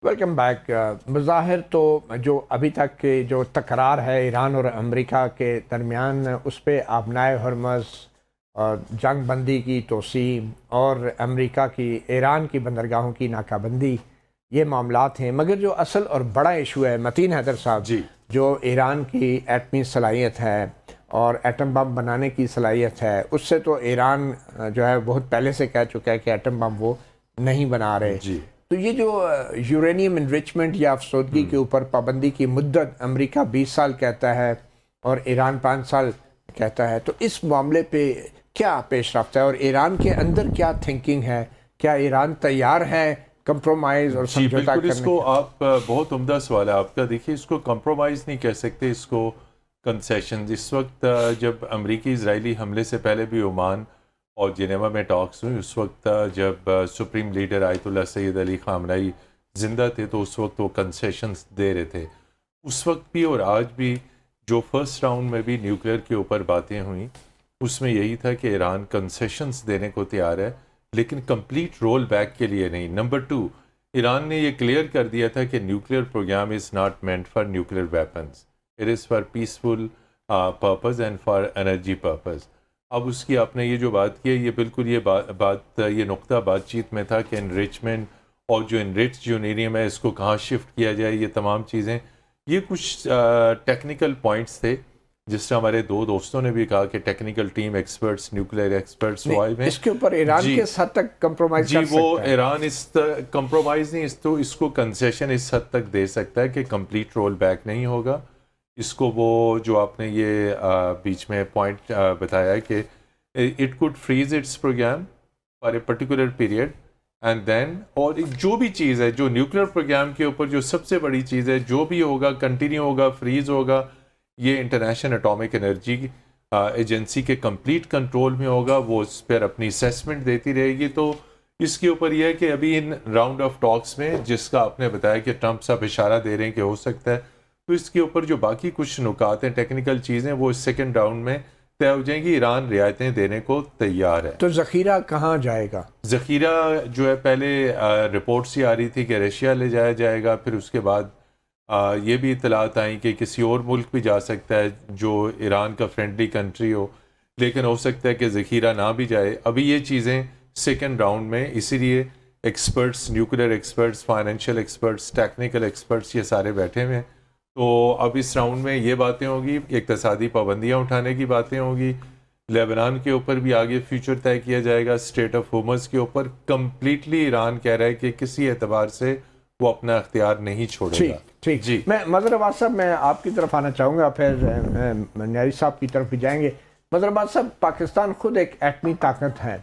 Welcome back. بظاہر تو جو ابھی تک کے جو تکرار ہے ایران اور امریکہ کے درمیان، اس پہ آبنائے ہرمز اور جنگ بندی کی توسیع اور امریکہ کی ایران کی بندرگاہوں کی ناکہ بندی، یہ معاملات ہیں. مگر جو اصل اور بڑا ایشو ہے متین حیدر صاحب، جی جو ایران کی ایٹمی صلاحیت ہے اور ایٹم بم بنانے کی صلاحیت ہے، اس سے تو ایران جو ہے بہت پہلے سے کہہ چکا ہے کہ ایٹم بم وہ نہیں بنا رہے. جی تو یہ جو یورینیم انرچمنٹ یا افسودگی کے اوپر پابندی کی مدت امریکہ 20 سال کہتا ہے اور ایران 5 سال کہتا ہے، تو اس معاملے پہ کیا پیش رفت ہے اور ایران کے اندر کیا تھنکنگ ہے؟ کیا ایران تیار ہے کمپرومائز اور جی سمجھوتہ بالکل. اس کرنے کو کے؟ آپ بہت عمدہ سوال ہے آپ کا. دیکھیے، اس کو کمپرومائز نہیں کہہ سکتے، اس کو کنسیشن. اس وقت جب امریکی اسرائیلی حملے سے پہلے بھی عمان اور جنیوا میں ٹاکس ہوئی، اس وقت جب سپریم لیڈر آیت اللہ سید علی خامنئی زندہ تھے تو اس وقت وہ کنسیشنز دے رہے تھے. اس وقت بھی اور آج بھی جو فرسٹ راؤنڈ میں بھی نیوکلیئر کے اوپر باتیں ہوئیں، اس میں یہی تھا کہ ایران کنسیشنز دینے کو تیار ہے لیکن کمپلیٹ رول بیک کے لیے نہیں. نمبر 2، ایران نے یہ کلیئر کر دیا تھا کہ nuclear programme is not meant for nuclear weapons, it is for peaceful purpose and for energy purpose. اب اس کی آپ نے یہ جو بات کی ہے، یہ بالکل یہ نقطہ بات چیت میں تھا کہ انریچمنٹ اور جو انریچ یورینیم ہے اس کو کہاں شفٹ کیا جائے، یہ تمام چیزیں، یہ کچھ ٹیکنیکل پوائنٹس تھے. جس طرح ہمارے دو دوستوں نے بھی کہا کہ technical team experts, nuclear experts وہ آئے ہیں. اس کے اوپر ایران جی کس حد تک کمپرومائز جی کر وہ سکتا ہے؟ ایران اس کمپرومائز نہیں، اس کو کنسیشن اس حد تک دے سکتا ہے کہ کمپلیٹ رول بیک نہیں ہوگا. اس کو وہ جو آپ نے یہ بیچ میں پوائنٹ بتایا کہ it could freeze its program for a particular period and then, اور جو بھی چیز ہے جو نیوکلیئر پروگرام کے اوپر جو سب سے بڑی چیز ہے، جو بھی ہوگا کنٹینیو ہوگا، فریز ہوگا، یہ انٹرنیشنل اٹامک انرجی ایجنسی کے کمپلیٹ کنٹرول میں ہوگا. وہ اس پر اپنی اسیسمنٹ دیتی رہے گی. تو اس کے اوپر یہ ہے کہ ابھی ان راؤنڈ آف ٹاکس میں، جس کا آپ نے بتایا کہ ٹرمپ صاحب اشارہ دے رہے ہیں کہ ہو سکتا ہے، تو اس کے اوپر جو باقی کچھ نکات ہیں، ٹیکنیکل چیزیں، وہ اس سیکنڈ راؤنڈ میں طے ہو جائیں گی. ایران رعایتیں دینے کو تیار ہے. تو ذخیرہ کہاں جائے گا؟ ذخیرہ جو ہے، پہلے رپورٹس ہی آ رہی تھی کہ رشیا لے جایا جائے گا، پھر اس کے بعد یہ بھی اطلاعات آئیں کہ کسی اور ملک بھی جا سکتا ہے جو ایران کا فرینڈلی کنٹری ہو، لیکن ہو سکتا ہے کہ ذخیرہ نہ بھی جائے. ابھی یہ چیزیں سیکنڈ راؤنڈ میں، اسی لیے experts, nuclear experts, financial experts, technical experts, یہ سارے بیٹھے ہوئے ہیں. تو اب اس راؤنڈ میں یہ باتیں ہوگی، اقتصادی پابندیاں اٹھانے کی باتیں ہوگی، لیبنان کے اوپر بھی آگے فیوچر طے کیا جائے گا، اسٹیٹ آف ہورمز کے اوپر کمپلیٹلی ایران کہہ رہا ہے کہ کسی اعتبار سے وہ اپنا اختیار نہیں چھوڑے گا. ٹھیک. جی میں مظہر عباس صاحب، میں آپ کی طرف آنا چاہوں گا، پھر نیاری صاحب کی طرف بھی جائیں گے. مظہر عباس صاحب، پاکستان خود ایک ایٹمی طاقت ہے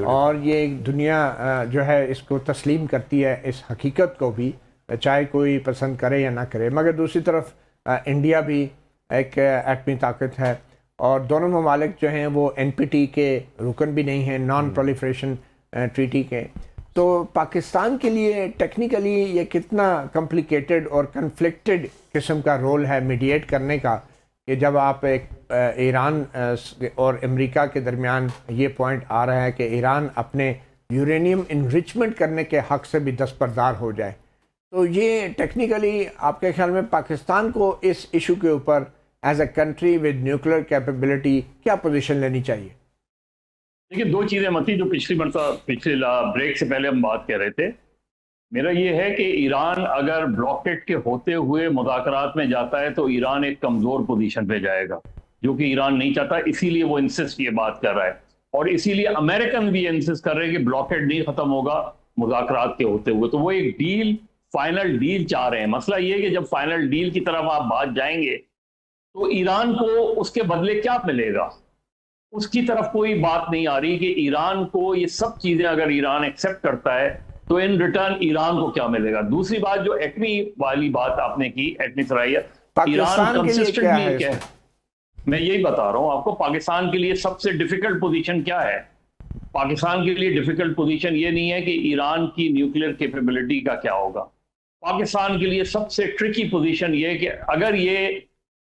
اور یہ دنیا جو ہے اس کو تسلیم کرتی ہے، اس حقیقت کو بھی، چاہے کوئی پسند کرے یا نہ کرے. مگر دوسری طرف انڈیا بھی ایک ایٹمی طاقت ہے اور دونوں ممالک جو ہیں وہ NPT کے رکن بھی نہیں ہیں، نان پرولیفریشن ٹریٹی کے. تو پاکستان کے لیے ٹیکنیکلی یہ کتنا کمپلیکیٹڈ اور کنفلکٹڈ قسم کا رول ہے میڈیٹ کرنے کا، کہ جب آپ ایک ایران اور امریکہ کے درمیان یہ پوائنٹ آ رہا ہے کہ ایران اپنے یورینیم انرچمنٹ کرنے کے حق سے بھی دستبردار ہو جائے، تو یہ ٹیکنیکلی آپ کے خیال میں پاکستان کو اس ایشو کے اوپر as a country with nuclear capability کیا پوزیشن لینی چاہیے؟ دیکھیے، دو چیزیں متی جو پچھلے بریک سے پہلے ہم بات کر رہے تھے. میرا یہ ہے کہ ایران اگر بلاکیٹ کے ہوتے ہوئے مذاکرات میں جاتا ہے تو ایران ایک کمزور پوزیشن پہ جائے گا، جو کہ ایران نہیں چاہتا. اسی لیے وہ انسسٹ یہ بات کر رہا ہے، اور اسی لیے امریکن بھی انسسٹ کر رہے ہیں کہ بلاکیٹ نہیں ختم ہوگا مذاکرات کے ہوتے ہوئے. تو وہ ایک ڈیل، فائنل ڈیل چاہ رہے ہیں. مسئلہ یہ ہے کہ جب فائنل ڈیل کی طرف آپ بات جائیں گے تو ایران کو اس کے بدلے کیا ملے گا، اس کی طرف کوئی بات نہیں آ رہی کہ ایران کو یہ سب چیزیں اگر ایران ایکسیپٹ کرتا ہے تو ان ریٹرن ایران کو کیا ملے گا. دوسری بات، جو ایٹمی والی بات آپ نے کی، ایٹمی صلاحیت، ایران پاکستان کے لیے کیا ہے کنسسٹنٹلی، میں یہی بتا رہا ہوں آپ کو، پاکستان کے لیے سب سے ڈیفیکلٹ پوزیشن کیا ہے. پاکستان کے لیے ڈیفیکلٹ پوزیشن یہ نہیں ہے کہ ایران کی نیوکلیئر کیپیبلٹی کا کیا ہوگا. پاکستان کے لیے سب سے ٹرکی پوزیشن یہ ہے کہ اگر یہ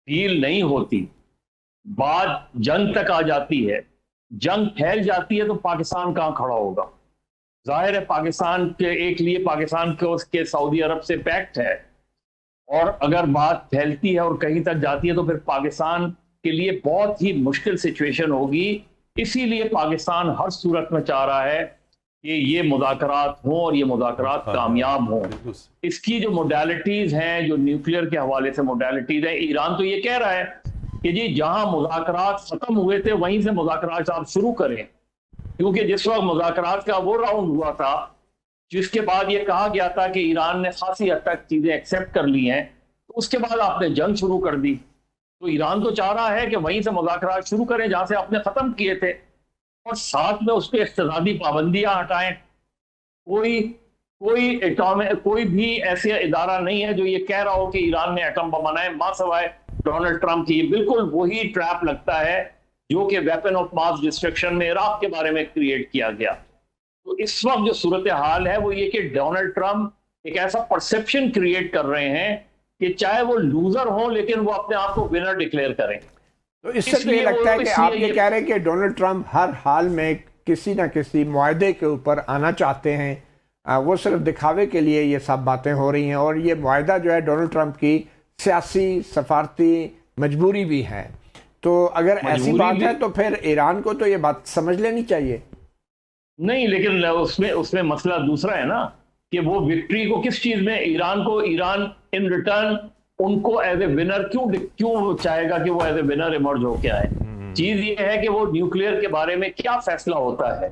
ڈیل نہیں ہوتی، بات جنگ تک آ جاتی ہے، جنگ پھیل جاتی ہے، تو پاکستان کہاں کھڑا ہوگا. ظاہر ہے پاکستان کے ایک لیے پاکستان کو اس کے سعودی عرب سے پیکٹ ہے، اور اگر بات پھیلتی ہے اور کہیں تک جاتی ہے تو پھر پاکستان کے لیے بہت ہی مشکل سچویشن ہوگی. اسی لیے پاکستان ہر صورت میں چاہ رہا ہے کہ یہ مذاکرات ہوں اور یہ مذاکرات کامیاب ہوں. اس کی جو موڈیلٹیز ہیں، جو نیوکلیئر کے حوالے سے موڈیلٹیز ہیں، ایران تو یہ کہہ رہا ہے کہ جی جہاں مذاکرات ختم ہوئے تھے وہیں سے مذاکرات آپ شروع کریں، کیونکہ جس وقت مذاکرات کا وہ راؤنڈ ہوا تھا جس کے بعد یہ کہا گیا تھا کہ ایران نے خاصی حد تک چیزیں ایکسیپٹ کر لی ہیں، تو اس کے بعد آپ نے جنگ شروع کر دی. تو ایران تو چاہ رہا ہے کہ وہیں سے مذاکرات شروع کریں جہاں سے آپ نے ختم کیے تھے، اور ساتھ میں اس پہ اقتصادی پابندیاں ہٹائیں. کوئی بھی ایسا ادارہ نہیں ہے جو یہ کہہ رہا ہو کہ ایران نے ایٹم بم بنائے، ماں سوائے ڈونلڈ ٹرمپ کی. بالکل وہی ٹریپ لگتا ہے جو کہ ویپن آف ماس ڈسٹرکشن میں عراق کے بارے میں کریٹ کیا گیا. تو اس وقت جو صورتحال ہے وہ یہ کہ ڈونلڈ ٹرمپ ایک ایسا پرسپشن کریٹ کر رہے ہیں کہ چاہے وہ لوزر ہوں لیکن وہ اپنے آپ کو ونر ڈکلیئر کریں. تو اس سے تو یہ لگتا ہے کہ آپ یہ کہہ رہے ہیں کہ ڈونلڈ ٹرمپ ہر حال میں کسی نہ کسی معاہدے کے اوپر آنا چاہتے ہیں، وہ صرف دکھاوے کے لیے یہ سب باتیں ہو رہی ہیں، اور یہ معاہدہ جو ہے ڈونلڈ ٹرمپ کی سیاسی سفارتی مجبوری بھی ہے. تو اگر ایسی بات ہے تو پھر ایران کو تو یہ بات سمجھ لینی چاہیے. نہیں، لیکن اس میں مسئلہ دوسرا ہے نا کہ وہ وکٹری کو کس چیز میں ایران ان ریٹرن ان کو ایز اے ونر کیوں چاہے گا کہ وہ ایز اے ونر ایمرج ہو کے آئے. چیز یہ ہے کہ وہ نیوکلیئر کے بارے میں کیا فیصلہ ہوتا ہے،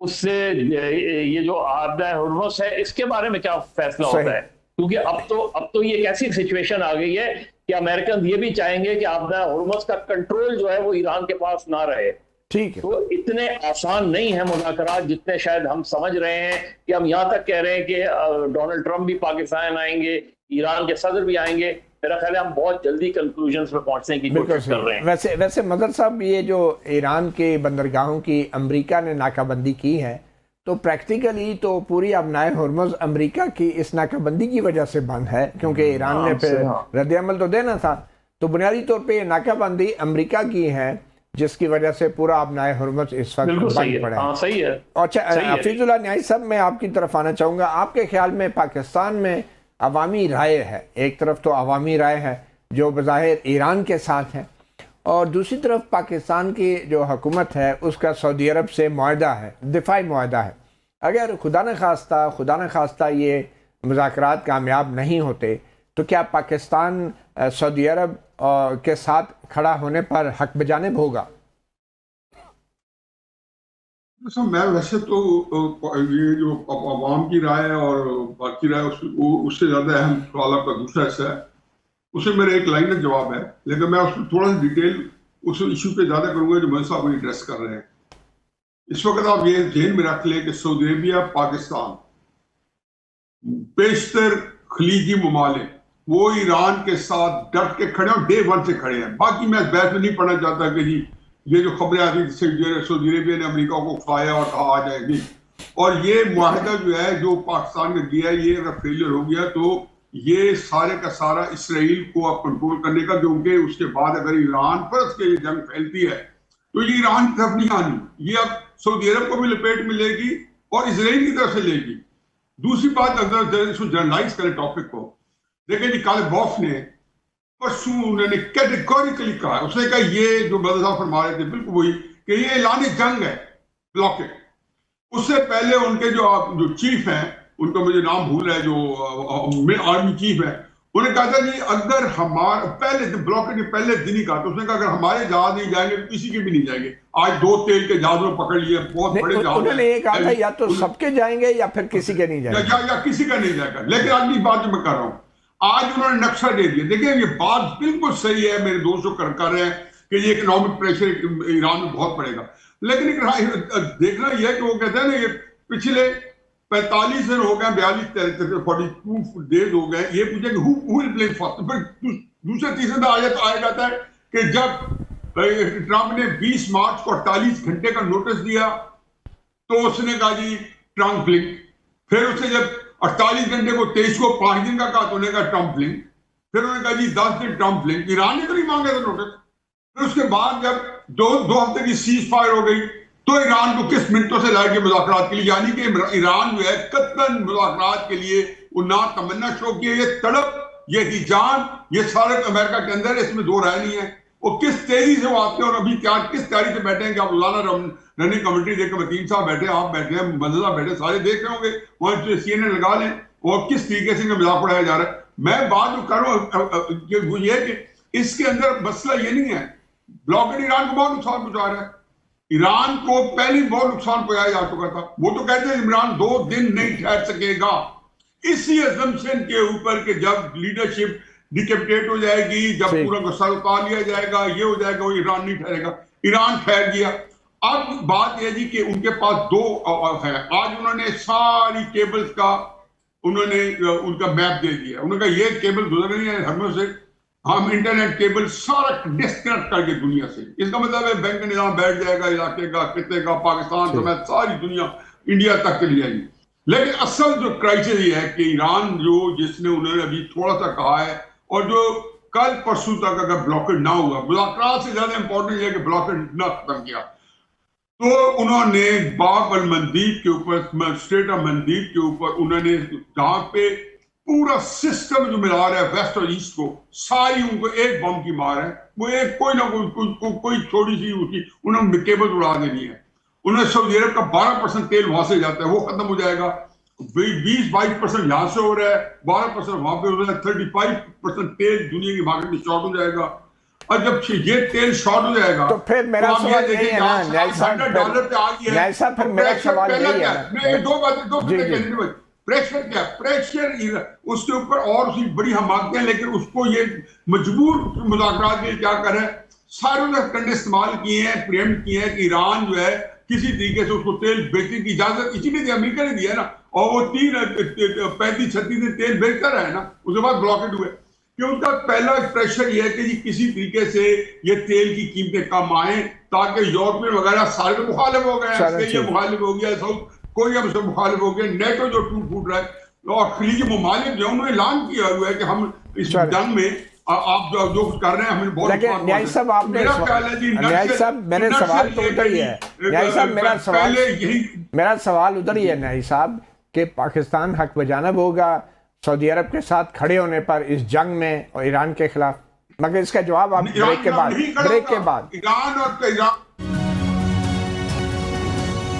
اس سے یہ جو آبدہ ہرمز ہے اس کے بارے میں کیا فیصلہ ہوتا ہے. کیونکہ اب تو یہ ایک ایسی سچویشن آ گئی ہے کہ امریکن یہ بھی چاہیں گے کہ آبدہ ہرمز کا کنٹرول جو ہے وہ ایران کے پاس نہ رہے. ٹھیک ہے، تو اتنے آسان نہیں ہیں مذاکرات جتنے شاید ہم سمجھ رہے ہیں. کہ ہم یہاں تک کہہ رہے ہیں کہ ڈونلڈ ٹرمپ بھی پاکستان آئیں گے، ایران کے صدر بھی آئیں گے. میرا خیال ہے ہم بہت جلدی کنکلوژنز پہ پہنچنے کی کوشش کر رہے ہیں. ویسے مظہر صاحب، یہ جو ایران کے بندرگاہوں کی امریکا نے ناکہ بندی کی ہے تو پریکٹیکلی تو پوری ابنائے ہرمز امریکہ کی اس ناکہ بندی کی وجہ سے بند ہے، کیونکہ ایران نے پھر رد عمل تو دینا تھا. تو بنیادی طور پہ یہ ناکہ بندی امریکہ کی ہے جس کی وجہ سے پورا ابنائے ہرمز اس وقت بند پڑا ہے. صحیح ہے. اچھا حفیظ اللہ نیازی صاحب، میں آپ کی طرف آنا چاہوں گا. آپ کے خیال میں پاکستان میں عوامی رائے ہے، ایک طرف تو عوامی رائے ہے جو بظاہر ایران کے ساتھ ہے، اور دوسری طرف پاکستان کی جو حکومت ہے اس کا سعودی عرب سے معاہدہ ہے، دفاعی معاہدہ ہے. اگر خدا نہ خواستہ یہ مذاکرات کامیاب نہیں ہوتے تو کیا پاکستان سعودی عرب کے ساتھ کھڑا ہونے پر حق بجانب ہوگا؟ میں ویسے تو یہ جو عوام کی رائے اور باقی رائے اس سے زیادہ اہم سوال آپ کا دوسرا حصہ ہے، اسے میرا ایک لائن جواب ہے، لیکن میں اس میں تھوڑا سا ڈیٹیل اس ایشو پہ زیادہ کروں گا جو میں صاحب ایڈریس کر رہے ہیں. اس وقت آپ یہ ذہن میں رکھ لیں کہ سعودی عربیہ، پاکستان، بیشتر خلیجی ممالک وہ ایران کے ساتھ ڈٹ کے کھڑے ہیں، ڈے ون سے کھڑے ہیں. باقی میں بحث میں نہیں پڑھنا چاہتا کہ جی یہ جو خبریں آتی جس سے سعودی عربیہ نے امریکہ کو کھایا اور کہا آ جائے گی، اور یہ معاہدہ جو ہے جو پاکستان نے دیا ہے یہ اگر فیلئر ہو گیا تو یہ سارے کا سارا اسرائیل کو اب کنٹرول کرنے کا، کیونکہ اس کے بعد اگر ایران پر اس کے جنگ پھیلتی ہے تو یہ ایران کی طرف نہیں آنی، یہ اب سعودی عرب کو بھی لپیٹ میں لے گی اور اسرائیل کی طرف سے لے گی. دوسری بات اگر اس کو جرنلائز کرے ٹاپک کو، دیکھیں جی کالے باف نے پرسوں انہوں نے کیٹیگوریکلی کہا، اس نے کہا یہ جو بدر صاحب فرما رہے تھے بالکل وہی کہ یہ اعلان جنگ ہے، بلاکٹ. اس سے پہلے ان کے جو چیف ہیں، ان کا مجھے نام بھول ہے، جو آرمی چیف ہے، انہوں نے کہا تھا جی اگر ہمارا پہلے بلاکٹ کے پہلے دن ہی کہا تو اس نے کہا اگر ہمارے جہاز نہیں جائیں گے تو کسی کے بھی نہیں جائیں گے. آج 2 تیل کے جہازوں پکڑ لیے، بہت بڑے جہاز. انہوں نے یہ کہا تھا یا تو سب کے جائیں گے یا پھر کسی کے نہیں جائیں گے، یا کسی کا نہیں جائے گا. لیکن اگلی بات جو میں کر رہا ہوں، آج انہوں نے نقشہ دے دیا. دیکھیں یہ بات بالکل صحیح ہے، میرے دوست جو کر رہے ہیں کہ یہ اکنامک پریشر ایران میں بہت پڑے گا. لیکن دیکھنا یہ ہے کہ وہ کہتے ہیں نا یہ پچھلے 45 دن ہو گئے، 42 ڈیز ہو گئے، یہ پوچھے کہ who will blame first. پھر دوسرے تیسرے دن آ جاتا ہے کہ جب ٹرمپ نے 20 مارچ کو 48 گھنٹے کا نوٹس دیا تو اس نے کہا جی ٹرمپ لنک. پھر اس نے جب 48 گھنٹے کو 23 کو 5 دن کا کہا تو انہوں نے کہا ٹرمپ لنک. پھر انہوں نے کہا جی 10 دن ٹرمپ لنک. ایران نے تو نہیں مانگا تھا نوٹس. پھر اس کے بعد جب 2 ہفتے کی سیز فائر ہو گئی تو ایران کو کس منٹوں سے لائے گے مذاکرات کے لیے؟ یعنی کہ ایران جو ہے قطعاً مذاکرات کے لیے وہ نہ تمنا شو کی ہے، یہ تڑپ، یہ ہیجان، یہ سارے امریکہ کے اندر، اس میں دو رائے نہیں ہے۔ وہ کس تیزی سے وہ آتے ہیں اور ابھی کیا کس تیاری سے بیٹھے ہیں کہ آپ روزانہ رننگ کمیٹی دیکھ کے وکیل صاحب بیٹھے، آپ بیٹھے ہیں، مزہ بیٹھے، سارے دیکھ رہے ہوں گے، وہاں سی این اے لگا لیں، اور کس طریقے سے مذاق اڑایا جا رہا ہے۔ میں بات جو کر رہا ہوں وہ یہ ہے کہ اس کے اندر مسئلہ یہ نہیں ہے، بلاکڈ ایران کو بہت نقصان پہنچا رہا ہے۔ ایران کو پہلی بہت نقصان پہنچایا جا چکا تھا، وہ تو کہتے ہیں عمران 2 دن نہیں ٹھہر سکے گا، اسی اسمپشن کے اوپر کہ جب لیڈرشپ ڈیکیپٹیٹ ہو جائے گی، جب پورا غصہ اتار لیا جائے گا، یہ ہو جائے گا، وہ ایران نہیں ٹھہرے گا۔ ایران ٹھہر گیا۔ اب بات یہ جی کہ ان کے پاس دو ہے، آج انہوں نے ساری کیبلز کا انہوں نے ان کا میپ دے دیا، انہوں نے کہا یہ کیبل گزر رہی ہے ہموں سے، ہم انٹرنیٹ کیبل سارا ڈسکنیکٹ کر کے دنیا سے۔ اس کا مطلب ہے بینک نظام بیٹھ جائے گا، علاقے کا، خطے کا، پاکستان سمیت ساری دنیا انڈیا تک چلی جائے گی۔ لیکن اصل جو کرائسس یہ ہے کہ ایران جو جس نے انہوں نے ابھی تھوڑا سا کہا ہے، اور جو کل پرسوں تک اگر بلاکڈ نہ ہوا، مذاکرات سے زیادہ امپورٹنٹ یہ ہے کہ بلاکڈ نہ ختم کیا، تو انہوں نے باب المندیب کے اوپر، اسٹریٹ آف مندیب کے اوپر انہوں نے جہاں پہ پورا سسٹم جو ملا رہا ہے ویسٹ اور ایسٹ کو، ساری ان کو ایک بم کی مار ہے، وہ ایک کوئی نہ کوئی چھوٹی سی اس کی انہوں نے کیبل اڑا دینی ہے۔ انہوں نے سعودی عرب کا 12% تیل وہاں سے جاتا ہے، وہ ختم ہو جائے گا، 20-22% یہاں سے ہو رہا ہے، 12% وہاں پہ ہو رہا ہے، 35% تیل دنیا کی مارکیٹ میں شارٹ ہو جائے گا۔ اور جب یہ تیل شارٹ ہو جائے گا تو پھر میرا سوال یہی ہے نا نیل صاحب، پھر میرا سوال یہی ہے نا، دو باتیں، پریشر کیا، پریشر اس کے اوپر اور اسی بڑی حماقتیں، لیکن اس کو یہ مجبور مذاکرات کے کیا کرے، سارے نے کنڈے استعمال کیے ہیں، پریمپٹ کیے ہیں کہ ایران جو ہے کسی طریقے سے اس کو تیل بیچنے کی اجازت اسی لیے امریکہ نے دیا ہے نا، اور وہ 35-36 دن تیل بیچتا رہا ہے نا، اس کے بعد بلاکڈ ہوئے، کہ ان کا پہلا پریشر یہ ہے کہ جی کسی طریقے سے یہ تیل کی قیمتیں کم آئیں، تاکہ یورپین وغیرہ سارے مخالف ہو گئے ہیں، یہ مخالف ہو گیا، ساؤتھ کوئی ہم سے مخالف ہو گیا، نیٹو جو ٹوٹ پھوٹ رہا ہے، اور خلیج ممالک جو انہوں نے اعلان کیا ہوا ہے کہ ہم اس جنگ میں آپ جو کچھ کر رہے ہیں ہمیں بہت، لیکن نیائی صاحب آپ نے نیائی صاحب میرے سوال تو ادھر ہی ہے، نیائی صاحب میرا سوال ادھر ہی ہے نیائی صاحب کہ پاکستان حق بجانب ہوگا سعودی عرب کے ساتھ کھڑے ہونے پر اس جنگ میں اور ایران کے خلاف، مگر اس کا جواب آپ بریک کے بعد ایران